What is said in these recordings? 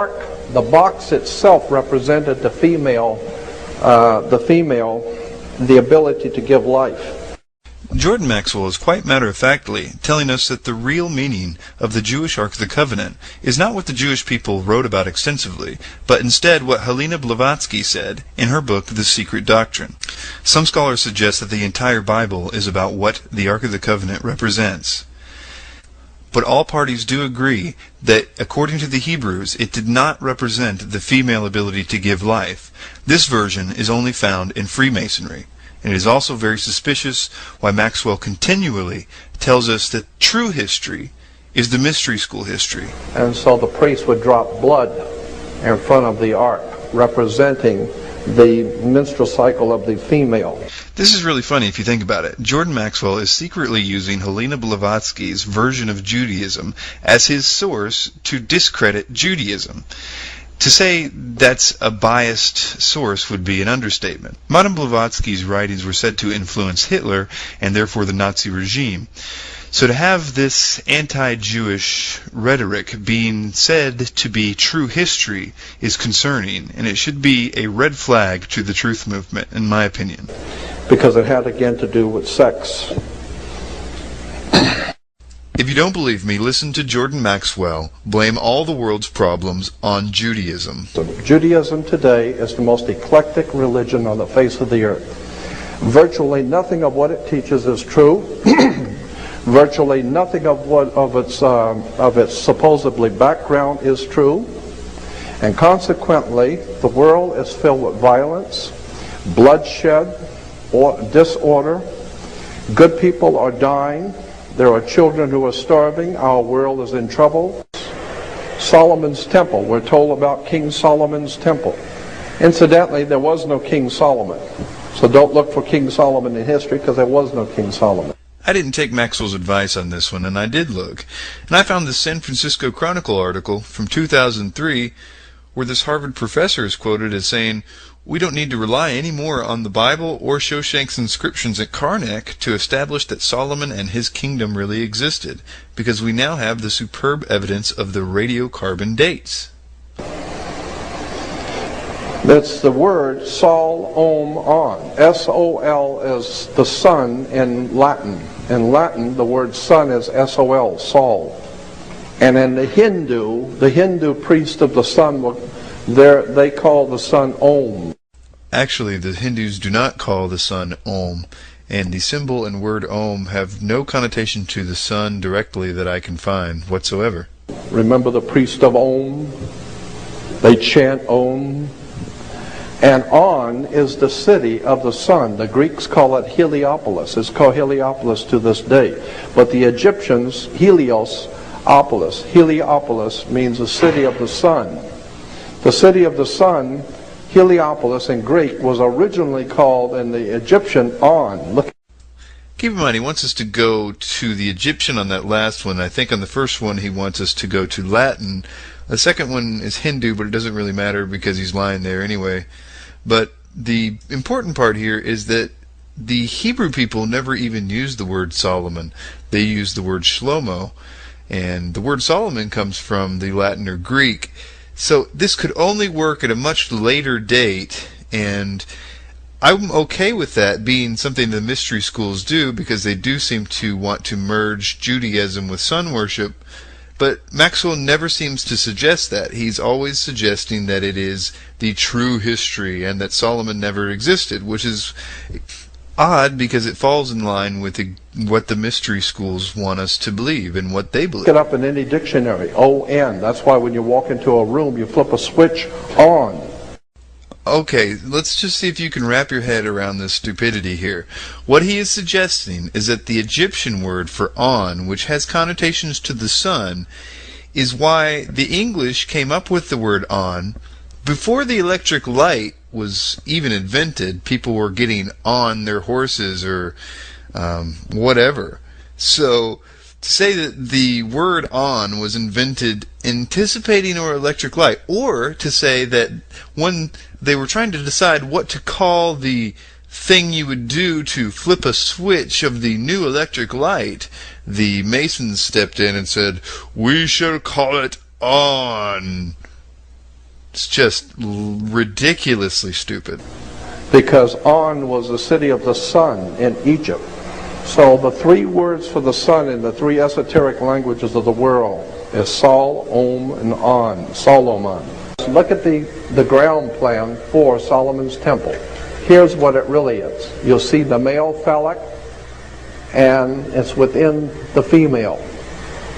The box itself represented the female, the ability to give life. Jordan Maxwell is quite matter-of-factly telling us that the real meaning of the Jewish Ark of the Covenant is not what the Jewish people wrote about extensively, but instead what Helena Blavatsky said in her book The Secret Doctrine. Some scholars suggest that the entire Bible is about what the Ark of the Covenant represents. But all parties do agree that, according to the Hebrews, it did not represent the female ability to give life. This version is only found in Freemasonry. And it is also very suspicious why Maxwell continually tells us that true history is the mystery school history. And so the priest would drop blood in front of the ark, representing the menstrual cycle of the female. This is really funny if you think about it. Jordan Maxwell is secretly using Helena Blavatsky's version of Judaism as his source to discredit Judaism. To say that's a biased source would be an understatement. Madame Blavatsky's writings were said to influence Hitler and therefore the Nazi regime. So to have this anti-Jewish rhetoric being said to be true history is concerning, and it should be a red flag to the truth movement, in my opinion. Because it had again to do with sex. If you don't believe me, listen to Jordan Maxwell blame all the world's problems on Judaism. So Judaism today is the most eclectic religion on the face of the earth. Virtually nothing of what it teaches is true. Virtually nothing of its supposedly background is true. And consequently, the world is filled with violence, bloodshed, or disorder. Good people are dying. There are children who are starving. Our world is in trouble. Solomon's temple. We're told about King Solomon's temple. Incidentally, there was no King Solomon. So don't look for King Solomon in history, because there was no King Solomon. I didn't take Maxwell's advice on this one, and I did look. And I found this San Francisco Chronicle article from 2003 where this Harvard professor is quoted as saying, "We don't need to rely any more on the Bible or Shoshank's inscriptions at Karnak to establish that Solomon and his kingdom really existed, because we now have the superb evidence of the radiocarbon dates." That's the word Sol, Om, On. S-O-L is the sun in Latin. In Latin, the word sun is S-O-L, Sol. And in the Hindu priest of the sun, they call the sun Om. Actually, the Hindus do not call the sun Om, and the symbol and word Om have no connotation to the sun directly that I can find whatsoever. Remember the priest of Om? They chant Om. And On is the city of the sun. The Greeks call it Heliopolis. It's called Heliopolis to this day. But the Egyptians, Heliopolis. Heliopolis means the city of the sun. The city of the sun, Heliopolis in Greek, was originally called in the Egyptian On. Look. Keep in mind, he wants us to go to the Egyptian on that last one. I think on the first one he wants us to go to Latin. The second one is Hindu, but it doesn't really matter because he's lying there anyway. But the important part here is that the Hebrew people never even used the word Solomon. They used the word Shlomo, and the word Solomon comes from the Latin or Greek. So this could only work at a much later date, and I'm okay with that being something the mystery schools do, because they do seem to want to merge Judaism with sun worship. But Maxwell never seems to suggest that. He's always suggesting that it is the true history and that Solomon never existed, which is odd because it falls in line with what the mystery schools want us to believe and what they believe. Look it up in any dictionary, O-N. That's why when you walk into a room, you flip a switch on. Okay, let's just see if you can wrap your head around this stupidity here. What he is suggesting is that the Egyptian word for on, which has connotations to the sun, is why the English came up with the word on. Before the electric light was even invented, people were getting on their horses or whatever. So to say that the word on was invented anticipating our electric light, or to say that when they were trying to decide what to call the thing you would do to flip a switch of the new electric light, the Masons stepped in and said, "We shall call it on." It's just ridiculously stupid. Because On was the city of the sun in Egypt. So the three words for the sun in the three esoteric languages of the world is Sol, Om, and On, Solomon. Look at the ground plan for Solomon's temple. Here's what it really is. You'll see the male phallic, and it's within the female.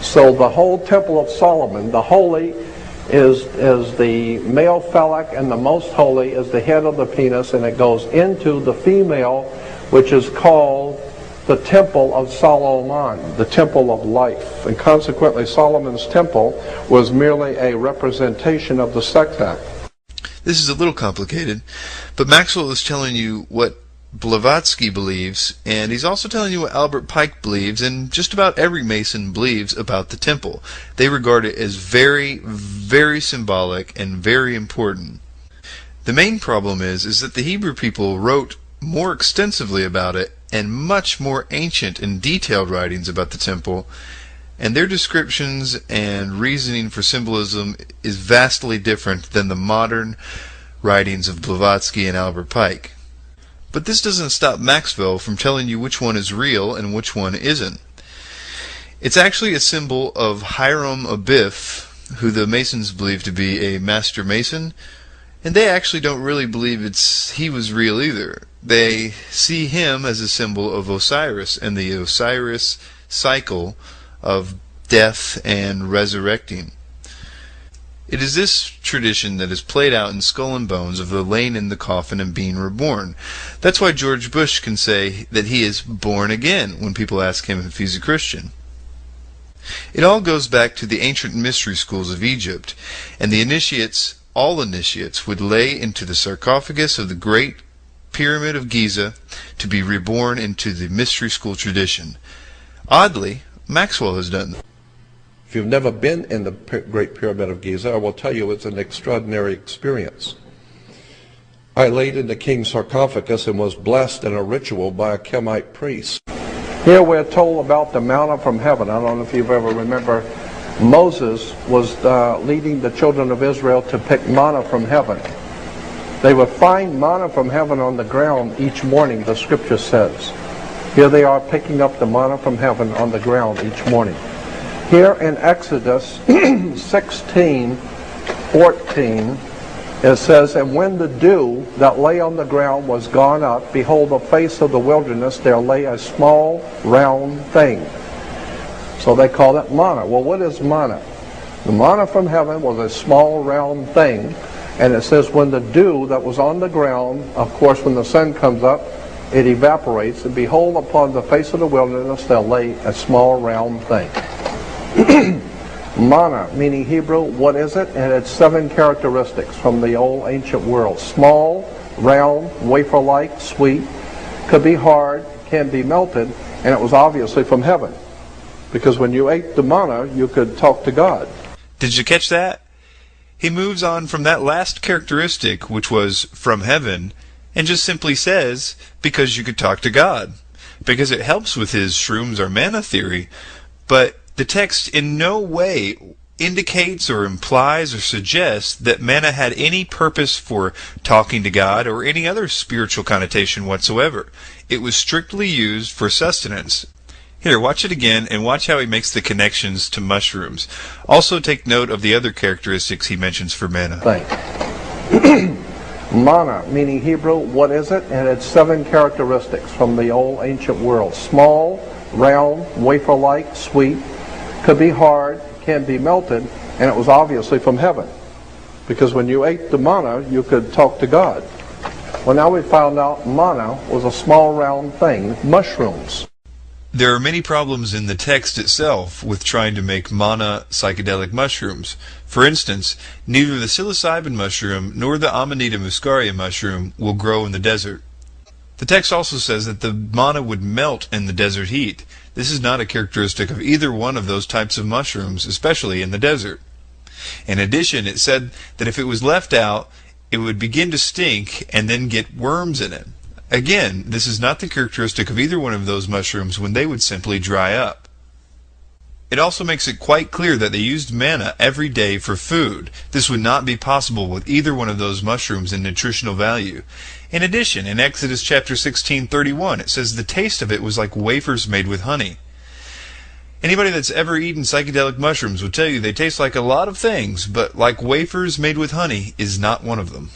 So the whole temple of Solomon, the holy is the male phallic, and the most holy is the head of the penis, and it goes into the female, which is called the temple of Solomon, the temple of life. And consequently, Solomon's temple was merely a representation of the sex act. This is a little complicated, but Maxwell is telling you what Blavatsky believes, and he's also telling you what Albert Pike believes, and just about every Mason believes about the temple. They regard it as very, very symbolic and very important. The main problem is that the Hebrew people wrote more extensively about it, and much more ancient and detailed writings about the temple, and their descriptions and reasoning for symbolism is vastly different than the modern writings of Blavatsky and Albert Pike. But this doesn't stop Maxwell from telling you which one is real and which one isn't. It's actually a symbol of Hiram Abiff, who the Masons believe to be a master Mason, and they actually don't really believe he was real either. They see him as a symbol of Osiris and the Osiris cycle of death and resurrecting. It is this tradition that is played out in Skull and Bones of the laying in the coffin and being reborn. That's why George Bush can say that he is born again when people ask him if he's a Christian. It all goes back to the ancient mystery schools of Egypt, and all initiates would lay into the sarcophagus of the great Pyramid of Giza to be reborn into the mystery school tradition. Oddly, Maxwell has done this. If you've never been in the Great Pyramid of Giza, I will tell you it's an extraordinary experience. I laid in the king's sarcophagus and was blessed in a ritual by a Kemite priest. Here we're told about the manna from heaven. I don't know if you've ever remember Moses was leading the children of Israel to pick manna from heaven. They would find manna from heaven on the ground each morning, the scripture says. Here they are picking up the manna from heaven on the ground each morning. Here in Exodus 16:14, it says, "And when the dew that lay on the ground was gone up, behold, the face of the wilderness, there lay a small round thing." So they call it manna. Well, what is manna? The manna from heaven was a small round thing. And it says when the dew that was on the ground, of course when the sun comes up, it evaporates, and behold, upon the face of the wilderness there lay a small round thing. Manna, meaning Hebrew, what is it? And it's 7 characteristics from the old ancient world. Small, round, wafer-like, sweet, could be hard, can be melted, and it was obviously from heaven. Because when you ate the manna, you could talk to God. Did you catch that? He moves on from that last characteristic, which was from heaven, and just simply says, because you could talk to God. Because it helps with his shrooms or manna theory. But the text in no way indicates or implies or suggests that manna had any purpose for talking to God or any other spiritual connotation whatsoever. It was strictly used for sustenance. Here, watch it again and watch how he makes the connections to mushrooms. Also take note of the other characteristics he mentions for manna. Manna, meaning Hebrew, what is it? And it's 7 characteristics from the old ancient world. Small, round, wafer-like, sweet, could be hard, can be melted, and it was obviously from heaven. Because when you ate the manna, you could talk to God. Well, now we found out manna was a small round thing, mushrooms. There are many problems in the text itself with trying to make manna psychedelic mushrooms. For instance, neither the psilocybin mushroom nor the Amanita muscaria mushroom will grow in the desert. The text also says that the manna would melt in the desert heat. This is not a characteristic of either one of those types of mushrooms, especially in the desert. In addition, it said that if it was left out, it would begin to stink and then get worms in it. Again, this is not the characteristic of either one of those mushrooms when they would simply dry up. It also makes it quite clear that they used manna every day for food. This would not be possible with either one of those mushrooms in nutritional value. In addition, in Exodus chapter 16:31, it says the taste of it was like wafers made with honey. Anybody that's ever eaten psychedelic mushrooms will tell you they taste like a lot of things, but like wafers made with honey is not one of them.